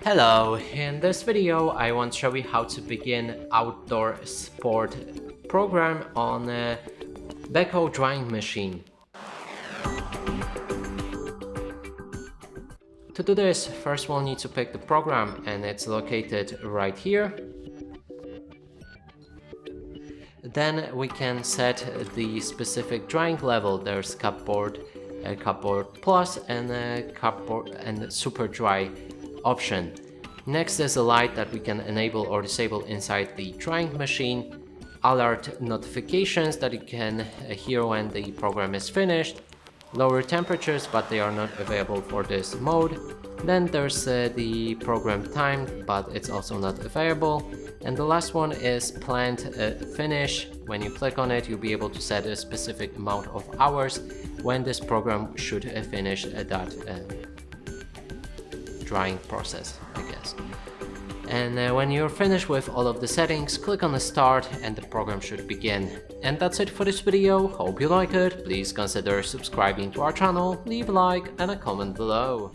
Hello, in this video I want to show you how to begin outdoor sport program on a Beko drying machine. To do this, first we'll need to pick the program, and it's located right here. Then we can set the specific drying level. There's cupboard, cupboard plus, and cupboard and super dry option. Next is a light that we can enable or disable inside the drying machine, alert notifications that you can hear when the program is finished, lower temperatures but they are not available for this mode. Then there's the program time, but it's also not available. And the last one is planned finish. When you click on it, you'll be able to set a specific amount of hours when this program should finish that drying process, I guess. And when you're finished with all of the settings, click on the start and the program should begin. And that's it for this video. Hope you like it. Please consider subscribing to our channel, leave a like and a comment below.